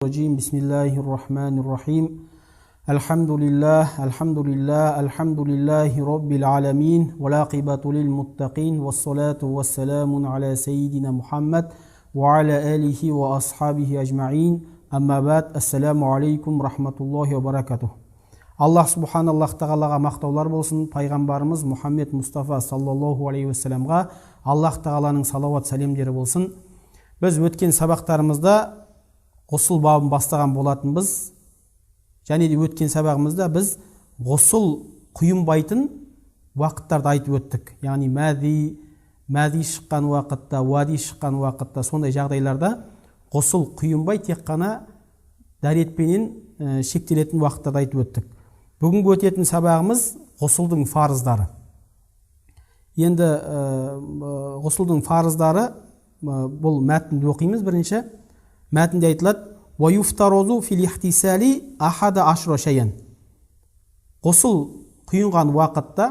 الرجيم بسم الله الرحمن الرحيم الحمد لله رب العالمين والعاقبة للمتقين والصلاة والسلام على سيدنا محمد وعلى آله وأصحابه أجمعين أما بعد السلام عليكم ورحمة الله وبركاته. Аллах субханаллах тағалаға мақтаулар болсын, пайғамбарымыз Мұхаммед Мұстафа саллаллаху алейхи вассаламға Аллах тағаланың салауат сәлемдері болсын. Біз өткен сабақтарымызда ғұсыл бабын бастаған болатынбыз. Және де өткен сабағымызда біз ғұсыл құйынбайтын уақыттарды айтып өттік. Яғни мәди шыққан уақытта, уади шыққан уақытта, сондай жағдайларда ғұсыл құйынбай тек қана дәретпенен шектелетін уақыттарды айтып өттік. Бүгінгі өтетін сабағымыз ғұсылдың фарыздары. Енді ғұсылдың фарыздары, бұл мәтінді оқимыз. Бірінші мәтінде айтылады: «Уаюфтарозу фил ихтисали ахада ашра шайан». Ғұсыл құйынған уақытта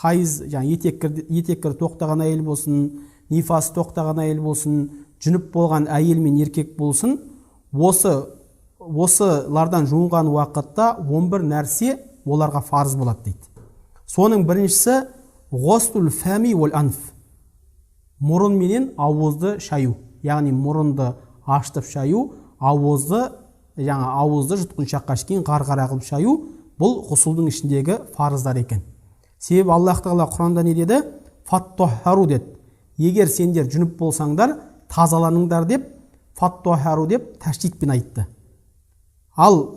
хайыз, етеккір тоқтаған әйел болсын, нифасы тоқтаған әйел болсын, жүніп болған әйел мен еркек болсын, осылардан жуынған уақытта 11 нәрсе оларға фарыз болады дейді. Соның біріншісі ғослул фами уал анф. Мұрын менен ауызды шаю. Яғни мұрынды аштып шаю, ауызды жұтқыншаққа шейін қарқара қылып шаю, бұл ғұсылдың ішіндегі фарыздар екен. Себебі Аллах тағала Құранда не деді? Фаттохару деді. Егер сендер жүніп болсаңдар, тазаланыңдар деп, фаттохару деп тәшдидпен айтты. Ал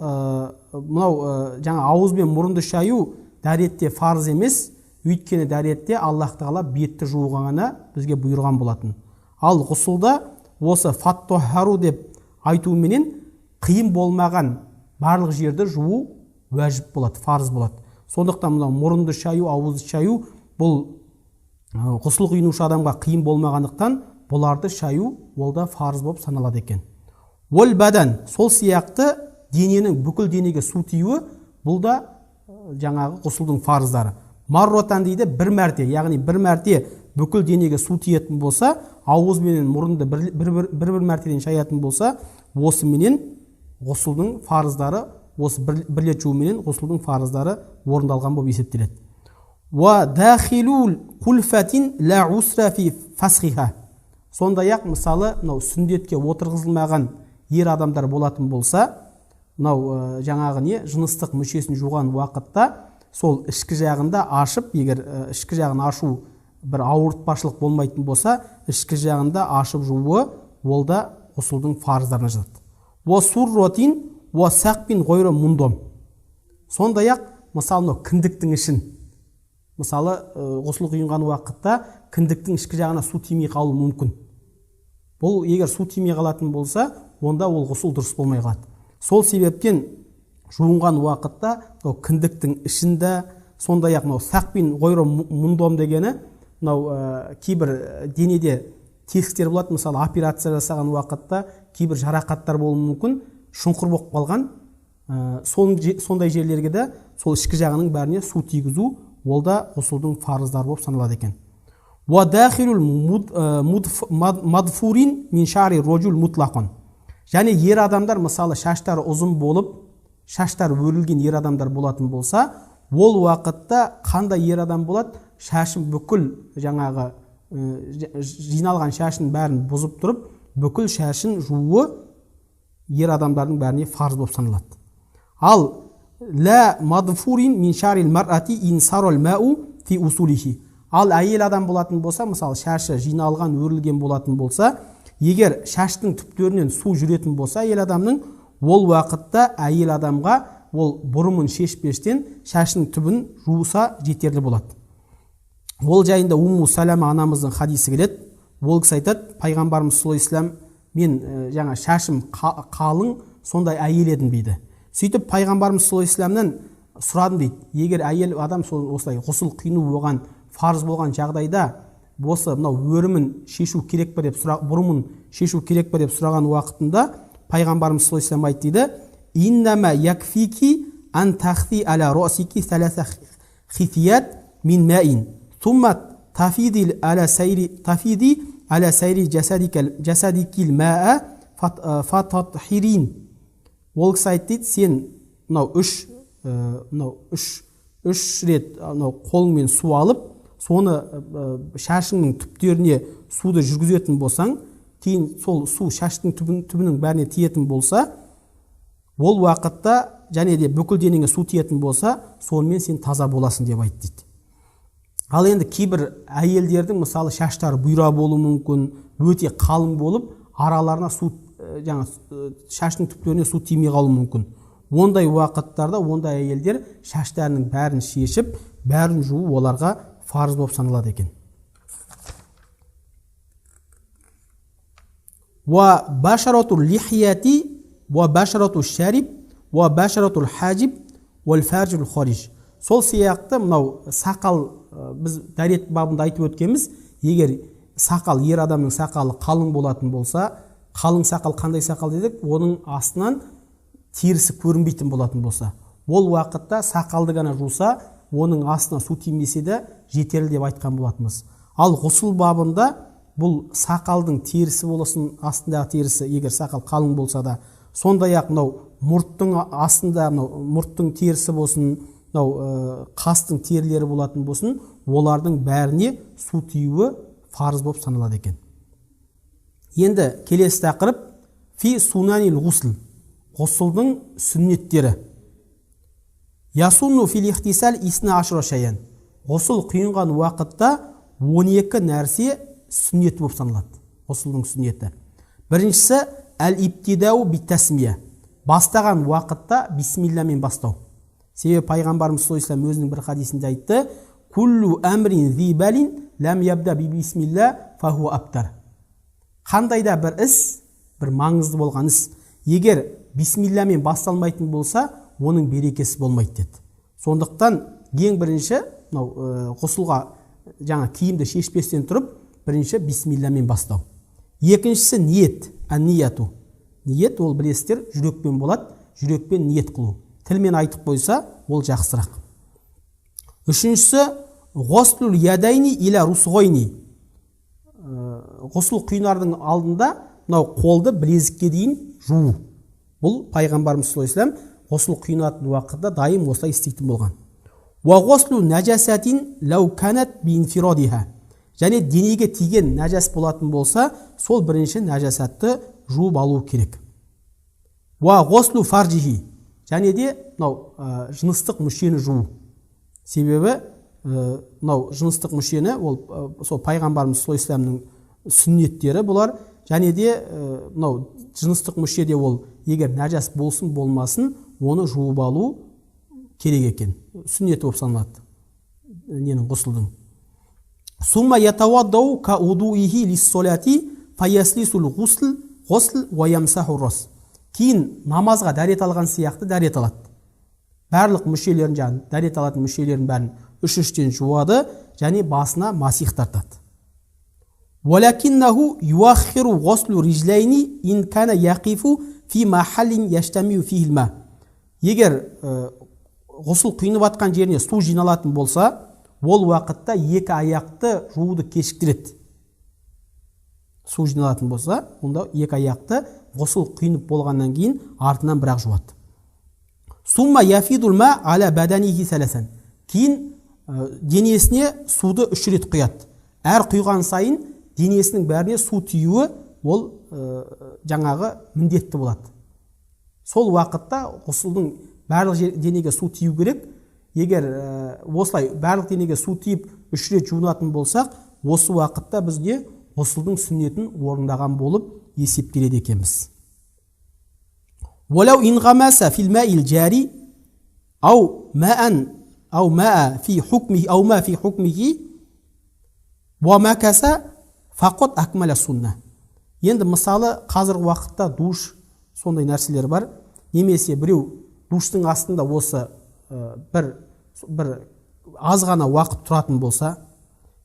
мынау ауыз бен мұрынды шаю дәретте фарыз емес, өйткені дәретте Аллах тағала бетті жууға ғана бізге бұйырған болатын. Ал ғұсылда осы фаттохару деп айтуменен қиын болмаған барлық жерді жуу уәжіп болады, фарыз болады. Сондықтан мынау мұрынды шаю, ауызды шаю бұл ғұсыл құйынушы адамға қиын болмағандықтан бұларды шаю ол да фарыз болып саналады екен. Уал бадан, сол сияқты дененің бүкіл денеге су тиюі, бұл да жаңағы ғұсылдың фарыздары. Марротан дейді бір мәрте, яғни бір мәрте бүкіл денеге су тиетін болса, ауыз менен мұрынды бір мәртеден шаятын болса, осы менен ғұсылдың фарыздары, осы бір рет жууменен ғұсылдың фарыздары орындалған болып есептеледі. Ва дахилул кульфатин ла усра фи фасхиха. Сондай-ақ мысалы, мынау сүндетке отырғызылмаған ер адамдар болатын болса, мынау жаңағы жыныстық мүшесін жуған уақытта сол ішкі жағында ашып, егер ішкі жағын ашу бір ауыртпашылық болмайтын болса, ішкі жағында ашып жууы ол да ғұсылдың фарыздарына жатады. Ва сурротин ва сақпин ғойры мұндом. Сондай-ақ мысалы кіндіктің ішін, мысалы ғұсыл құйынған уақытта кіндіктің ішкі жағына су тимей қалуы мүмкін. Бұл егер су тимей қалатын болса, онда ол ғұсыл дұрыс болмай қалады. Сол себептен жуынған уақытта кіндіктің ішінде, сондай-ақ сақпин ғойры мұндом дегені, кейбір денеде тесіктер болады, мысалы операция жасаған уақытта кейбір жарақаттар болуы мүмкін, шұңқыр болып қалған, сондай жерлерге де сол ішкі жағының бәріне су тигізу ол да ғұсылдың фарыздары болып саналады екен. Ва дахилул мадфурин мин шари роджул мутлақон. Және ер адамдар, мысалы шаштары ұзын болып, шаштары өрілген ер адамдар болатын болса, ол уақытта қандай ер адам болады? Шашын бүкіл жаңағы жиналған шашын бәрін бұзып тұрып, бүкіл шашын жууы ер адамдардың бәріне фарыз болып саналады. Ал ла мадфурин мин шарил мар'ати инсарал мау фи усулихи. Ал әйел адам болатын болса, мысалы шашы жиналған, өрілген болатын болса, егер шаштың түптерінен су жүретін болса әйел адамның, ол уақытта әйел адамға ол бұрымын шешпестен шашының түбін жууса жетерлі болады. Ол жайында Умму Салама анамыздың хадисі келеді. Ол кісі айтады: пайғамбарымыз саллаллаху алейхи вассалам, мен жаңа шашым қалың, сондай әйел едім дейді. Сөйтіп пайғамбарымыз саллаллаху алейхи вассаламнан сұрадым дейді: егер әйел адам осылай ғұсыл құйыну оған фарыз болған жағдайда, осы мынау өрімін шешу керек пе деп бұрымын шешу керек пе деп сұраған уақытында пайғамбарымыз саллаллаху алейхи вассалам айтты дейді: иннама якфики ан тахфи аля росики саласа хифият мин маин сумма тафиди аля сайри джасадикил маа фататхирин. ол кісі айтты дейді, сен мынау үш рет қолыңмен су алып, соны шашыңның түптеріне суды жүргізетін болсаң, кейін сол су шаштың түбінің бәріне тиетін болса, ол уақытта және де бүкіл денеңе су тиетін болса, сонымен сен таза боласың деп айтты дейді. Ал енді кейбір әйелдердің мысалы шаштары бұйра болуы мүмкін, өте қалың болып, араларына су, шаштың түптеріне су тимей қалуы мүмкін. Ондай уақыттарда ондай әйелдер шаштарының бәрін шешіп, бәрін жуу оларға фарыз болып саналады екен. Ва башаратул лихияти ва башаратул шариб ва башаратул хажиб вал фаржул хариж. Сол сияқты мынау сақал, біз дәрет бабында айтып өткенбіз, егер сақал, ер адамның сақалы қалың болатын болса, қалың сақал қандай сақал дедік, оның астынан терісі көрінбейтін болатын болса, ол уақытта сақалды ғана жуса, оның астына су тимесе де жетерлі деп айтқан болатынбыз. Ал ғұсыл бабында бұл сақалдың терісі болсын, астындағы терісі, егер сақал қалың болса да, сондай-ақ мынау мұрттың астында мұрттың терісі болсын, қастың терілері болатын болсын, олардың бәріне су тиюі фарыз болып саналады екен. Енді келесі тақырып фи сунанил ғусл, ғұсылдың сүннеттері. Ясунну фил ихтисал исна ашра шаян. Ғұсыл құйынған уақытта 12 нәрсе сүннет болып саналады. Ғұсылдың сүннеті. Біріншісі әл-иптидау бит-тасмия. Бастаған уақытта бисмилламен бастау. Себебі пайғамбарымыз саллаллаху алейхи ва саллям өзінің бір хадисінде айтты: "Куллу амрин зибалин лам ябда би бисмилла фаху аптар." Қандай да бір іс, бір маңызды болған іс, егер бисмилламен басталмайтын болса, оның берекесі болмайды деді. Сондықтан ең бірінші ғұсылға киімді шешпестен тұрып, бірінші бисмилламен бастау. Екіншісі ниет, ан-нияту. Ниет ол білесіздер, жүрекпен болады, жүрекпен ниет қылу. Тілмен айтып қойса, ол жақсырақ. Үшіншісі ғуслул ядайни иля русғойни. Ғұсыл құйнардың алдында мынау қолды білезікке дейін жуу. Бұл пайғамбарымыз саллаллаху алейхи ва саллям ғұсыл құйынатын уақытта дайым осылай істейтін болған. Ва ғуслу нәжасатин лау канат бинфиродиха. Және денеге тиген нәжас болатын болса, сол бірінші нәжасатты жуып алу керек. Ва ғуслу фарджихи. Және де жыныстық мүшені жуу. Себебі жыныстық мүшені ол сол пайғамбарымыз саллаллаху алейхи ва саллямның сүннеттері бұлар. Және де жыныстық мүшеде ол егер нәжас болсын болмасын, оны жуып алу керек екен. Сүннет болып саналады. Ненің ғұсылдың. Сумма ятаваддау ка удуихи лиссолати фаяслисул ғусл ва ямсаху рас. Кейін намазға дәрет алған сияқты дәрет алады. Барлық мүшелерін, дәрет алатын мүшелерін бәрін үш-үштен жуады және басына масих тартады. Валакиннаху юаххиру ғуслу риджлайни ин кана яқифу фи махаллин яштамиу фихил ма. Егер ғұсыл құйынып атқан жеріне су жиналатын болса, ол уақытта екі аяқты жууды кешіктіреді. Су жиналатын болса, онда екі аяқты ғұсыл құйынып болғаннан кейін артынан бірақ жуады. Сумма яфидул ма аля баданихи саласан. Кейін денесіне суды 3 рет құяды. Әр құйған сайын денесінің бәріне су тиюі ол жаңағы міндетті болады. Сол уақытта ғұсылдың барлық денеге су тию керек. Егер осылай барлық денеге су тиіп 3 рет жуынатын болсақ, осы уақытта бізде ғұсылдың сүннетін орындаған болып есептеледі екенбіз. Валау инғамаса фил маил джари ау ма фи хукмихи ва макаса фақот акмаля сунна. Енді мысалы қазіргі уақытта душ сондай нәрселер бар. Немесе біреу душтың астында осы бір аз ғана уақыт тұратын болса,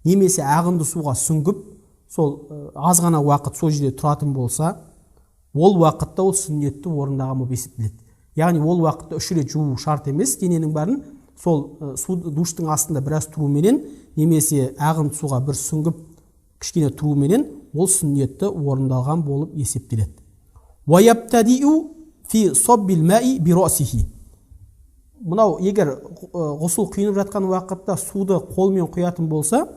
немесе ағынды суға сүңгіп, сол аз ғана уақыт сол жерде тұратын болса, ол уақытта ол сүннетті орындаған болып есептеледі. Яғни ол уақытта 3 рет жуу шарт емес, дененің бәрін сол душтың астында біраз тұруменен, немесе ағынды суға бір сүңгіп кішкене тұруменен ол сүннетті орындалған болып есептеледі. Ва яптадиу фи соббил маи биросихи. Мынау егер ғұсыл құйынып жатқан уақытта суды қолмен құятын болса,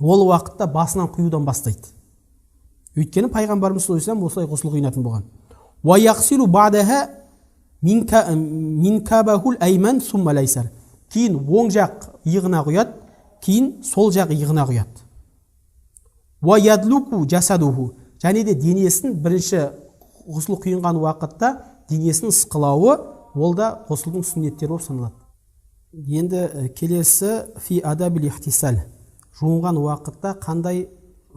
ол уақытта басынан құюдан бастайды. Өйткені пайғамбарымыз саллаллаху алейхи осылай ғұсыл құйынатын болған. Ва яғсилу бa'даха минкабахул әйман сумма лайсар. Кейін оң жақ иығына құяды, кейін сол жақ иығына құяды. Ва ядлуку жасадуху. Және де денесін бірінші ғұсыл құйынған уақытта денесін ысқылауы ол да ғұсылдың сүннеттері болып саналады. Енді келесі фи адабил ихтисал. Жуынған уақытта қандай,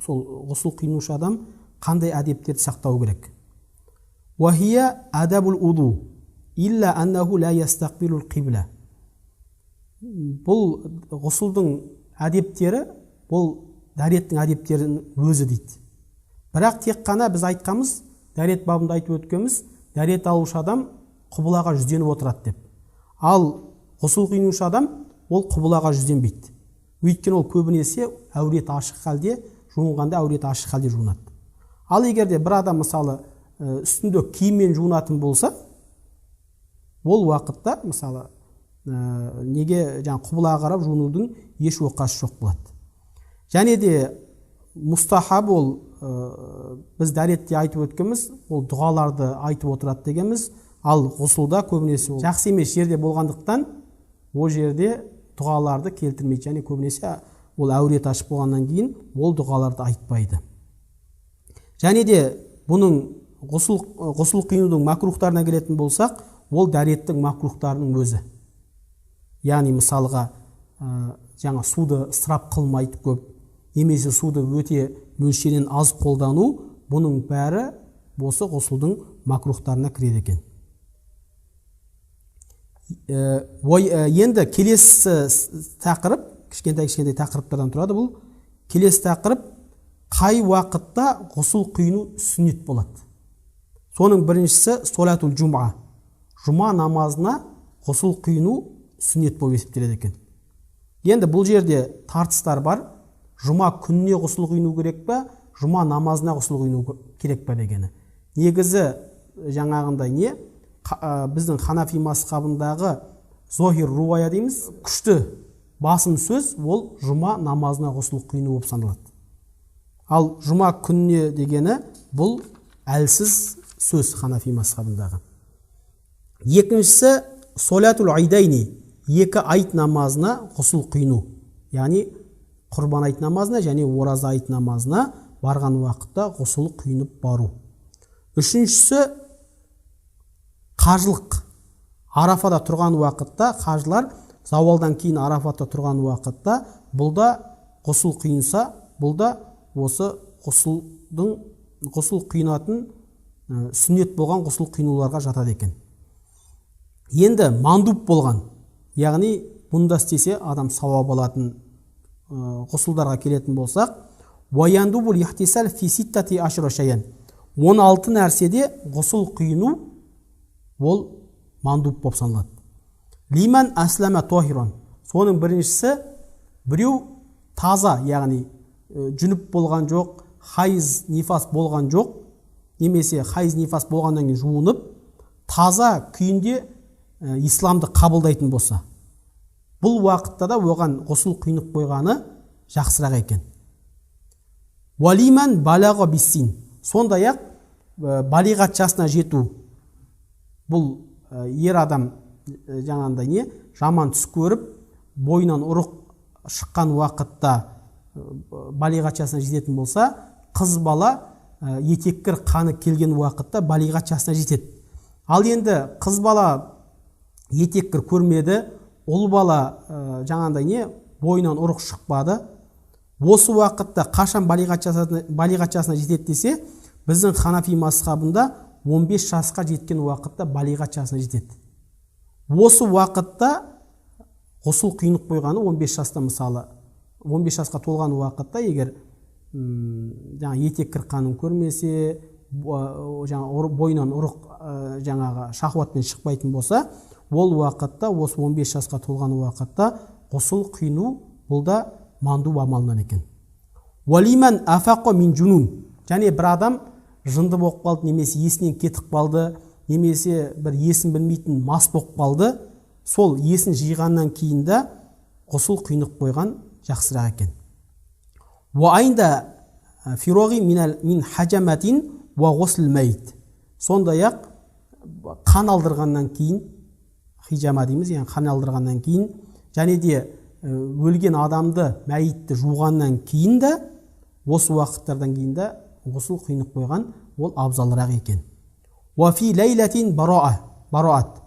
сол ғұсыл құйынушы адам қандай әдептерді сақтау керек? Уахия адабул уду илля аннаху ла ястақбилул қибла. Бұл ғұсылдың әдептері, бұл дәреттің әдептерінің өзі дейді. Бірақ тек қана біз айтқанымыз, дәрет бабында айтып өткеніміз, дәрет алушы адам құбылаға жүзденіп отырады деп. Ал ғұсыл құйынушы адам ол құбылаға жүзденбейді. Өйткені ол көбінесе әуреті ашық халде, жуынғанда әуреті ашық халде жуынады. Ал егерде бір адам мысалы үстінде киіммен жуынатын болса, ол уақытта мысалы неге құбылаға қарап жуынудың еш оқасы жоқ болады. Және де мұстахаб ол біз дәретте айтып өткеніміз, ол дұғаларды айтып отырады дегеніміз, ал ғұсылда көбінесе жақсы емес жерде болғандықтан ол жерде дұғаларды келтірмейді, және көбінесе ол әурет ашып болғаннан кейін ол дұғаларды айтпайды. Және де бұның ғұсыл құйынудың макрухтарына келетін болсақ, ол дәреттің макрухтарының өзі. Яғни мысалға жаңа суды ысырап қылмайды көп, немесе суды өте мөлшерінен аз қолдану, бұның бәрі осы ғұсылдың макрухтарына кіреді екен. Енді келесі тақырып, кішкентай тақырыптардан тұрады бұл. Келесі тақырып қай уақытта ғұсыл құйыну сүннет болады. Соның біріншісі солатул жума. Жұма намазына ғұсыл құйыну сүннет болып есептеледі екен. Енді бұл жерде тартыстар бар. Жұма күніне ғұсыл құйыну керек пе, жұма намазына ғұсыл құйыну керек пе дегені. Негізі жаңағындай не? Біздің ханафи мазхабындағы зохир руая дейміз, күшті басым сөз ол жұма намазына ғұсыл құйыну болып саналады. Ал жұма күніне дегені бұл әлсіз сөз ханафи мазхабындағы. Екіншісі солатул айдайни, екі айт намазына ғұсыл құйыну. Яғни құрбан айт намазына және ораза айт намазына барған уақытта ғұсыл құйынып бару. Үшіншісі қажылық. Арафада тұрған уақытта, қажылар зауалдан кейін арафата тұрған уақытта бұлда ғұсыл құйынса, бұлда осы ғұсыл құйынатын сүннет болған ғұсыл құйынуларға жатады екен. Енді мандуб болған, яғни бұнда істесе адам сауап алатын ғұсылдарға келетін болсақ, ваяндубул ихтисал фи ситтати ашра шайан. 16 нәрседе ғұсыл құйыну ол мандуб болып саналады. Лиман аслама тохирон. Соның біріншісі біреу таза, яғни жүніп болған жоқ, хайыз нифас болған жоқ, немесе хайыз нифас болғаннан кейін жуынып, таза күйінде исламды қабылдайтын болса, бұл уақытта да оған ғұсыл құйынып қойғаны жақсырақ екен. Валиман балаға биссин. Сондай-ақ балиғат жасына жету. Бұл ер адам жаңағындай не? Жаман түс көріп, бойынан ұрық шыққан уақытта балиғат жасына жететін болса, қыз бала етеккір қаны келген уақытта балиғат жасына жетеді. Ал енді қыз бала етеккір көрмеді, ұл бала жаңағындай не? Бойынан ұрық шықпады. Осы уақытта қашан балиғат жасына жетеді десе, біздің ханафи мазхабында 15 жасқа жеткен уақытта балиғат жасына жетеді. Осы уақытта ғұсыл құйынып қойғаны 15 жаста, мысалы 15 жасқа толған уақытта егер етек қанын көрмесе, бойынан ұрық шахуатпен шықпайтын болса, ол уақытта, осы 15 жасқа толған уақытта ғұсыл құйыну бұл да мандуб амалынан екен. Валиман афақо мин джунун. Және бір адам жынды болып қалды, немесе есінен кетіп қалды, немесе бір есін білмейтін мас болып қалды, сол есін жиғаннан кейін де ғұсыл құйынып қойған жақсырақ екен. Ва айнда фироғи мин хажаматин ва ғусл мәйт. Сондай-ақ қан алдырғаннан кейін, хижама дейміз, яғни қан алдырғаннан кейін, және де өлген адамды, мәйітті жуғаннан кейін де, осы уақыттардан кейін де ғұсыл құйынып қойған ол абзалырақ екен. Ва фи лейлатин бараат.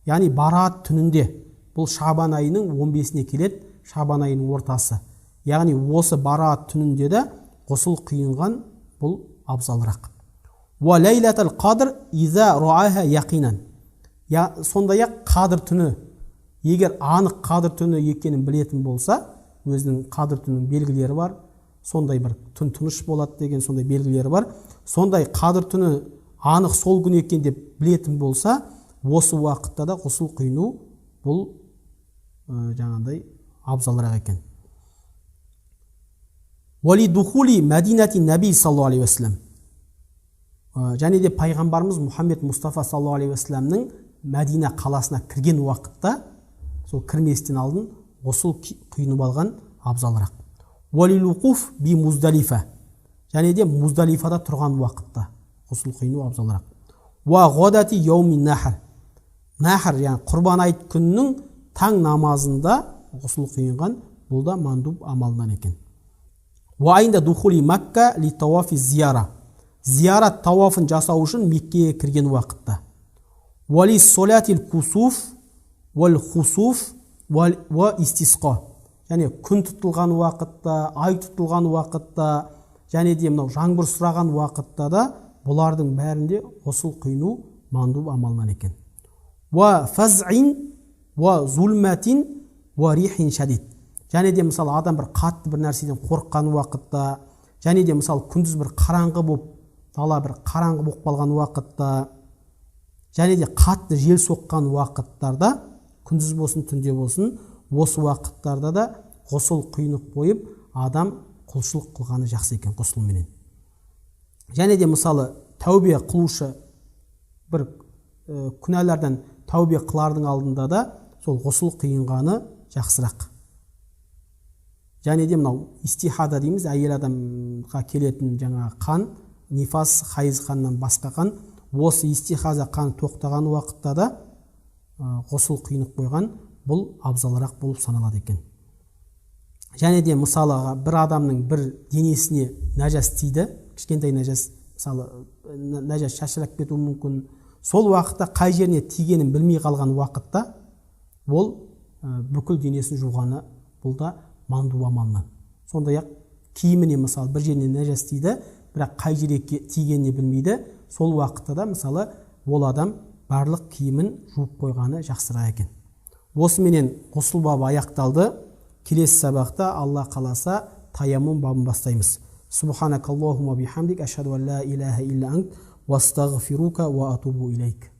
Яғни бараат түнінде, бұл Шабан айының 15-іне келеді, Шабан айының ортасы. Яғни осы бараат түнінде де ғұсыл құйынған бұл абзалырақ. Ва лейлатал қадр иза руаха яқинан. Сондай-ақ қадыр түні, егер анық қадыр түні екенін білетін болса, өзінің қадыр түнінің белгілері бар, сондай бір түн тыныш болады деген сондай белгілері бар. Сондай қадыр түні анық сол күн екен деп білетін болса, осы уақытта да ғұсыл құйыну бұл жаңағыдай абзалырақ екен. Вали духули мәдинати наби саллаллаху алейхи вассалам. Және де пайғамбарымыз Мұхаммед Мұстафа саллаллаху алейхи вассаламның Мәдина қаласына кірген уақытта, сол кірместен алдын ғұсыл құйынып алған абзалырақ. Вали луқуф би Муздалифа. Және де Муздалифада тұрған уақытта ғұсыл құйыну абзалырақ. Ва ғодати яуми нахр. Нахр, яғни құрбан айт күннің таң намазында ғұсыл құйынған, бұл да мандуб амалынан екен. Ва айнда духули Макка ли тауафи зияра. Зиярат тауафын жасау үшін Меккеге кірген уақытта. Вали солятил кусуф вал хусуф ва истисқа. Және күн тұтылған уақытта, ай тұтылған уақытта, және де мынау жаңбыр сұраған уақытта да бұлардың бәрінде ғұсыл құйыну мандуб амалынан екен. Ва фазин ва зулматин ва рихин шадид. Және де мысалы адам бір қатты бір нәрседен қорыққан уақытта, және де мысалы күндіз бір қараңғы болып, дала бір қараңғы болып қалған уақытта, және де қатты жел соққан уақыттарда, күндіз болсын, түнде болсын, осы уақыттарда да ғұсыл құйынып қойып, адам құлшылық қылғаны жақсы екен ғұсылменен. Және де мысалы тәубе қылушы бір күнәлардан тәубе қылардың алдында да сол ғұсыл құйынғаны жақсырақ. Және де мынау истихада дейміз, әйел адамға келетін жаңа қан, нифас, хайыз қаннан басқа қан, осы истихаза қан тоқтаған уақытта да ғұсыл құйынып қойған бұл абзалырақ болып саналады екен. Және де мысалыға бір адамның бір денесіне нәжас тиді, кішкентай нәжас, мысалы нәжас шашырап кетуі мүмкін, сол уақытта қай жеріне тигенін білмей қалған уақытта ол бүкіл денесін жуғаны, бұл да мандуб амалынан. Сондай-ақ киіміне мысалы бір жеріне нәжас тиді, бірақ қай жерге тигеніне білмейді, сол уақытта да мысалы ол адам барлық киімін жуып қойғаны жақсырақ екен. Осыменен ғұсыл бабы аяқталды. Келесі сабақта Алла қаласа таяммум бабын бастаймыз. Субханакаллахумма бихамдик, ашхаду ан ла илаха илля ант, ва астағфирука ва атубу илейк.